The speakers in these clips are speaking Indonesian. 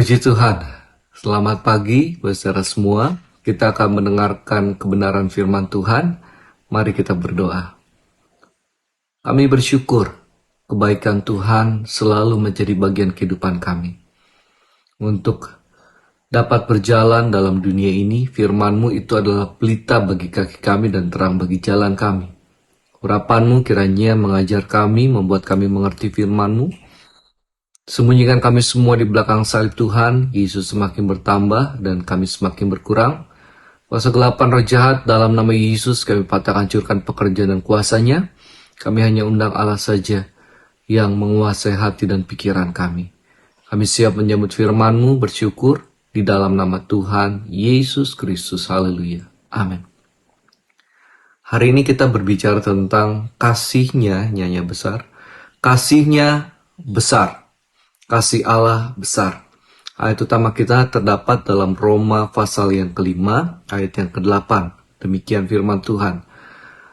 Puji Tuhan, selamat pagi saudara semua. Kita akan mendengarkan kebenaran firman Tuhan. Mari kita berdoa. Kami bersyukur kebaikan Tuhan selalu menjadi bagian kehidupan kami. Untuk dapat berjalan dalam dunia ini, firman-Mu itu adalah pelita bagi kaki kami dan terang bagi jalan kami. Urapan-Mu kiranya mengajar kami, membuat kami mengerti firman-Mu. Sembunyikan kami semua di belakang salib Tuhan. Yesus semakin bertambah dan kami semakin berkurang. Kuasa kegelapan roh jahat, dalam nama Yesus kami patah hancurkan pekerjaan dan kuasanya. Kami hanya undang Allah saja yang menguasai hati dan pikiran kami. Kami siap menyambut firman-Mu, bersyukur di dalam nama Tuhan Yesus Kristus. Haleluya. Amin. Hari ini kita berbicara tentang kasih-Nya, Nya besar. Kasih-Nya besar. Kasih Allah besar. Ayat utama kita terdapat dalam Roma pasal yang ke-5, ayat yang ke-8. Demikian firman Tuhan.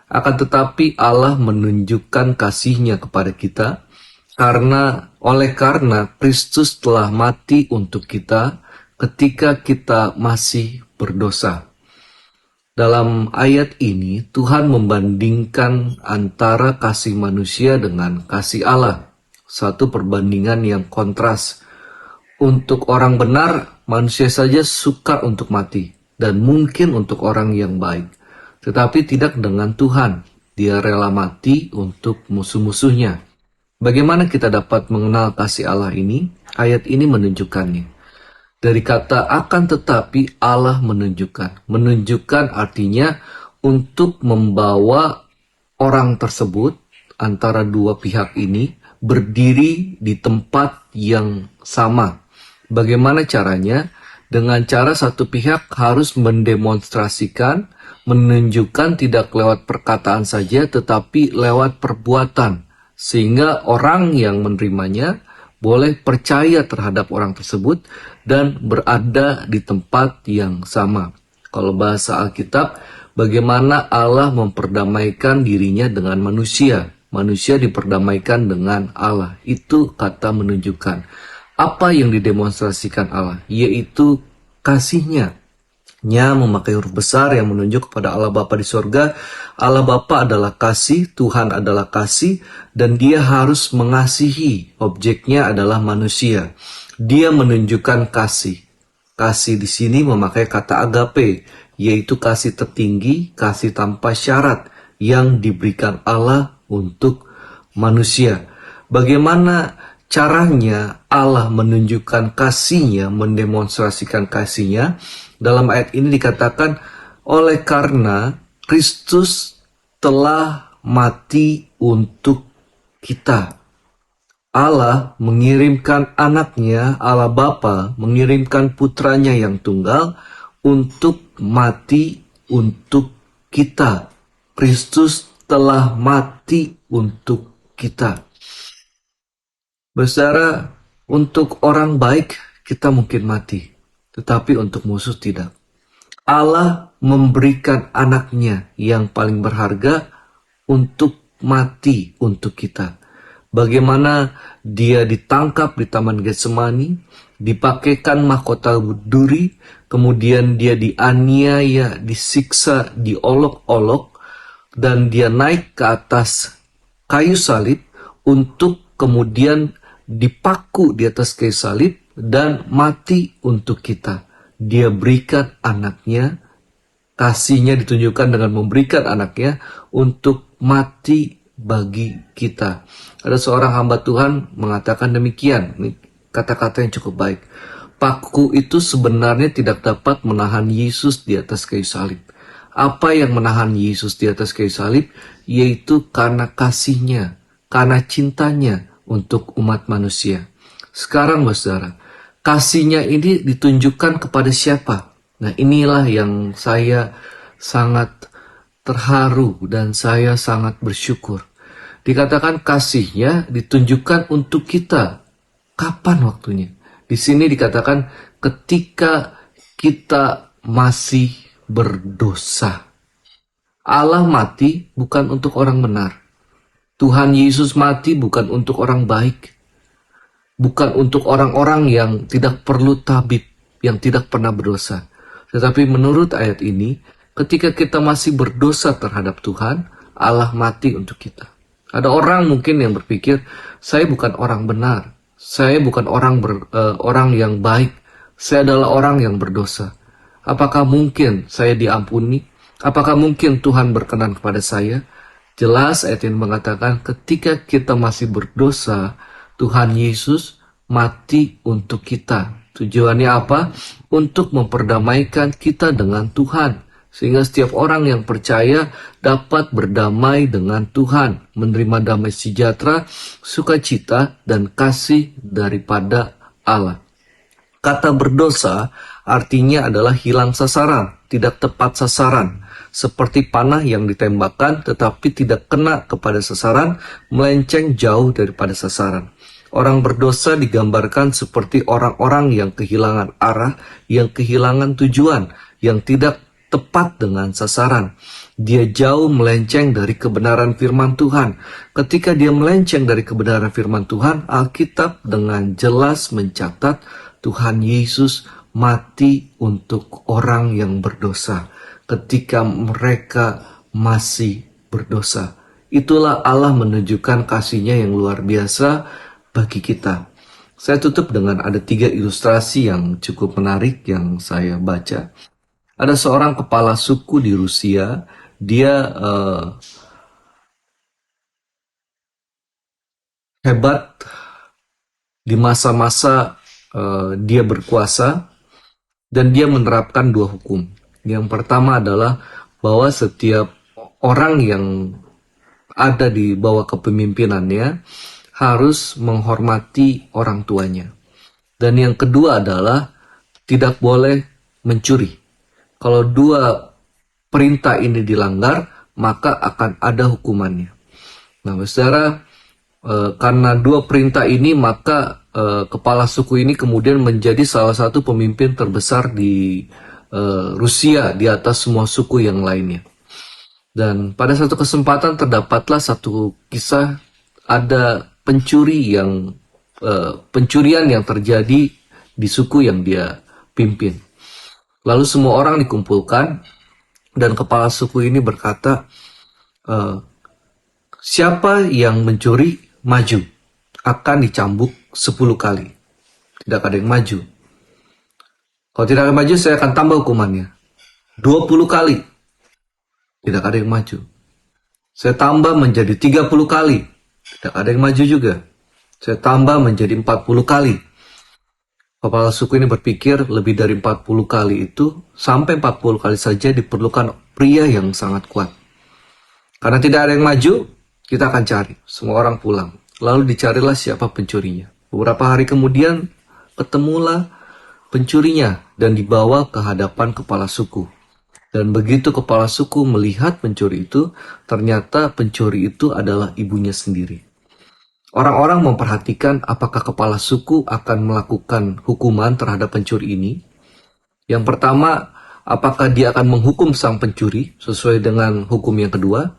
Akan tetapi Allah menunjukkan kasih-Nya kepada kita, karena Kristus telah mati untuk kita ketika kita masih berdosa. Dalam ayat ini, Tuhan membandingkan antara kasih manusia dengan kasih Allah. Satu perbandingan yang kontras. Untuk orang benar, manusia saja suka untuk mati. Dan mungkin untuk orang yang baik. Tetapi tidak dengan Tuhan. Dia rela mati untuk musuh-musuhnya. Bagaimana kita dapat mengenal kasih Allah ini? Ayat ini menunjukkannya. Dari kata akan tetapi Allah menunjukkan. Menunjukkan artinya untuk membawa orang tersebut antara dua pihak ini berdiri di tempat yang sama. Bagaimana caranya? Dengan cara satu pihak harus mendemonstrasikan, menunjukkan tidak lewat perkataan saja, tetapi lewat perbuatan. Sehingga orang yang menerimanya boleh percaya terhadap orang tersebut dan berada di tempat yang sama. Kalau bahasa Alkitab, bagaimana Allah memperdamaikan dirinya dengan manusia. Manusia diperdamaikan dengan Allah. Itu kata menunjukkan. Apa yang didemonstrasikan Allah? Yaitu kasih-Nya. Nya memakai huruf besar yang menunjuk kepada Allah Bapa di sorga. Allah Bapa adalah kasih, Tuhan adalah kasih, dan Dia harus mengasihi. Objeknya adalah manusia. Dia menunjukkan kasih. Kasih di sini memakai kata agape, yaitu kasih tertinggi, kasih tanpa syarat yang diberikan Allah untuk manusia. Bagaimana caranya Allah menunjukkan kasih-Nya, mendemonstrasikan kasih-Nya? Dalam ayat ini dikatakan, oleh karena Kristus telah mati untuk kita. Allah mengirimkan anaknya, Allah Bapa mengirimkan putranya yang tunggal untuk mati untuk kita. Kristus telah mati untuk kita. Saudara, untuk orang baik kita mungkin mati, tetapi untuk musuh tidak. Allah memberikan anaknya yang paling berharga untuk mati untuk kita. Bagaimana Dia ditangkap di Taman Getsemani, dipakaikan mahkota duri, kemudian Dia dianiaya, disiksa, diolok-olok, dan Dia naik ke atas kayu salib untuk kemudian dipaku di atas kayu salib dan mati untuk kita. Dia berikan anaknya, kasih-Nya ditunjukkan dengan memberikan anaknya untuk mati bagi kita. Ada seorang hamba Tuhan mengatakan demikian, ini kata-kata yang cukup baik. Paku itu sebenarnya tidak dapat menahan Yesus di atas kayu salib. Apa yang menahan Yesus di atas kayu salib? Yaitu karena kasih-Nya, karena cintanya untuk umat manusia. Sekarang saudara, kasih-Nya ini ditunjukkan kepada siapa? Nah, inilah yang saya sangat terharu dan saya sangat bersyukur. Dikatakan kasih-Nya ditunjukkan untuk kita. Kapan waktunya? Di sini dikatakan ketika kita masih berdosa. Allah mati bukan untuk orang benar. Tuhan Yesus mati bukan untuk orang baik. bukan untuk orang-orang yang tidak perlu tabib, yang tidak pernah berdosa. Tetapi menurut ayat ini, ketika kita masih berdosa terhadap Tuhan, Allah mati untuk kita. Ada orang mungkin yang berpikir, saya bukan orang benar, saya bukan orang yang baik, saya adalah orang yang berdosa. Apakah mungkin saya diampuni? Apakah mungkin Tuhan berkenan kepada saya? Jelas ayat ini mengatakan ketika kita masih berdosa, Tuhan Yesus mati untuk kita. Tujuannya apa? Untuk memperdamaikan kita dengan Tuhan. Sehingga setiap orang yang percaya dapat berdamai dengan Tuhan, menerima damai sejahtera, sukacita, dan kasih daripada Allah. Kata berdosa artinya adalah hilang sasaran, tidak tepat sasaran. Seperti panah yang ditembakkan tetapi tidak kena kepada sasaran, melenceng jauh daripada sasaran. Orang berdosa digambarkan seperti orang-orang yang kehilangan arah, yang kehilangan tujuan, yang tidak tepat dengan sasaran. Dia jauh melenceng dari kebenaran firman Tuhan. Ketika dia melenceng dari kebenaran firman Tuhan, Alkitab dengan jelas mencatat Tuhan Yesus mati untuk orang yang berdosa ketika mereka masih berdosa. Itulah Allah menunjukkan kasih-Nya yang luar biasa bagi kita. Saya tutup dengan ada 3 ilustrasi yang cukup menarik yang saya baca. Ada seorang kepala suku di Rusia, dia hebat di masa-masa dia berkuasa, dan dia menerapkan 2 hukum. Yang pertama adalah bahwa setiap orang yang ada di bawah kepemimpinannya harus menghormati orang tuanya. Dan yang kedua adalah tidak boleh mencuri. Kalau 2 perintah ini dilanggar, maka akan ada hukumannya. Nah, saudara, karena 2 perintah ini, maka kepala suku ini kemudian menjadi salah satu pemimpin terbesar di Rusia di atas semua suku yang lainnya. Dan pada satu kesempatan terdapatlah satu kisah, ada pencurian yang terjadi di suku yang dia pimpin. Lalu semua orang dikumpulkan dan kepala suku ini berkata, siapa yang mencuri maju, akan dicambuk 10 kali. Tidak ada yang maju. Kalau tidak ada yang maju, saya akan tambah hukumannya 20 kali. Tidak ada yang maju. Saya tambah menjadi 30 kali. Tidak ada yang maju juga. Saya tambah menjadi 40 kali. Kepala suku ini berpikir lebih dari 40 kali itu, sampai 40 kali saja diperlukan pria yang sangat kuat. Karena tidak ada yang maju, kita akan cari. Semua orang pulang. Lalu dicarilah siapa pencurinya. Beberapa hari kemudian ketemulah pencurinya dan dibawa ke hadapan kepala suku. Dan begitu kepala suku melihat pencuri itu, ternyata pencuri itu adalah ibunya sendiri. Orang-orang memperhatikan apakah kepala suku akan melakukan hukuman terhadap pencuri ini. Yang pertama, apakah dia akan menghukum sang pencuri sesuai dengan hukum yang kedua,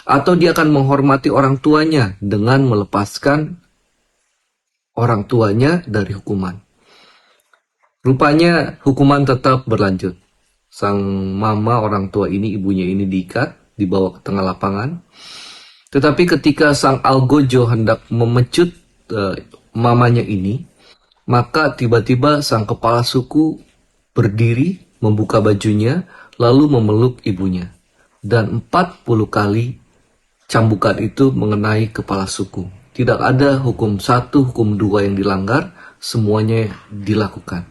atau dia akan menghormati orang tuanya dengan melepaskan orang tuanya dari hukuman. Rupanya hukuman tetap berlanjut. Sang mama orang tua ini, ibunya ini diikat, dibawa ke tengah lapangan. Tetapi ketika sang algojo hendak memecut mamanya ini, maka tiba-tiba sang kepala suku berdiri, membuka bajunya, lalu memeluk ibunya. Dan 40 kali cambukan itu mengenai kepala suku. Tidak ada hukum 1, hukum 2 yang dilanggar, semuanya dilakukan.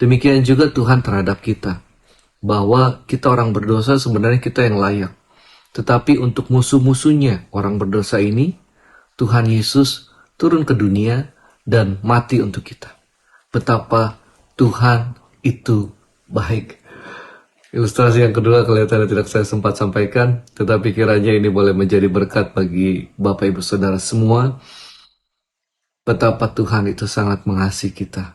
Demikian juga Tuhan terhadap kita. Bahwa kita orang berdosa sebenarnya kita yang layak. Tetapi untuk musuh-musuhnya orang berdosa ini, Tuhan Yesus turun ke dunia dan mati untuk kita. Betapa Tuhan itu baik. Ilustrasi yang kedua kelihatannya tidak saya sempat sampaikan, tetapi kiranya ini boleh menjadi berkat bagi Bapak Ibu Saudara semua. Betapa Tuhan itu sangat mengasihi kita.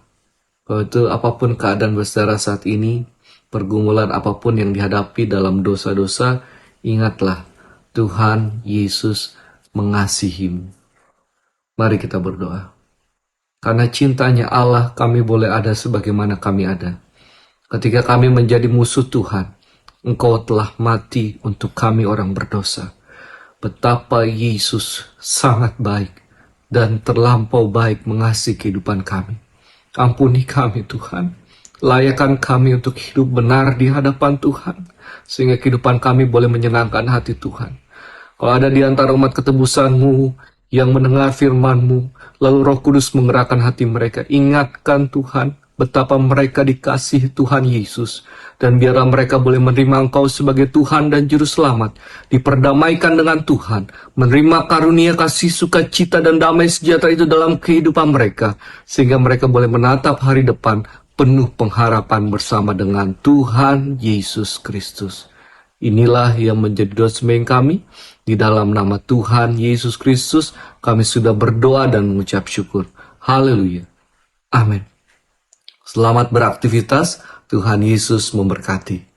Bahwa itu apapun keadaan bersaudara saat ini, pergumulan apapun yang dihadapi dalam dosa-dosa, ingatlah Tuhan Yesus mengasihimu. Mari kita berdoa. Karena cintanya Allah, kami boleh ada sebagaimana kami ada. Ketika kami menjadi musuh Tuhan, Engkau telah mati untuk kami orang berdosa. Betapa Yesus sangat baik dan terlampau baik mengasihi kehidupan kami. Ampuni kami Tuhan. Layakkan kami untuk hidup benar di hadapan Tuhan, sehingga kehidupan kami boleh menyenangkan hati Tuhan. Kalau ada di antara umat ketebusan-Mu yang mendengar firman-Mu, lalu Roh Kudus menggerakkan hati mereka, ingatkan Tuhan betapa mereka dikasihi Tuhan Yesus, dan biarlah mereka boleh menerima Engkau sebagai Tuhan dan Juru Selamat, diperdamaikan dengan Tuhan, menerima karunia kasih, sukacita, dan damai sejahtera itu dalam kehidupan mereka, sehingga mereka boleh menatap hari depan penuh pengharapan bersama dengan Tuhan Yesus Kristus. Inilah yang menjadi doa sembahyang kami. Di dalam nama Tuhan Yesus Kristus, kami sudah berdoa dan mengucap syukur. Haleluya. Amin. Selamat beraktivitas. Tuhan Yesus memberkati.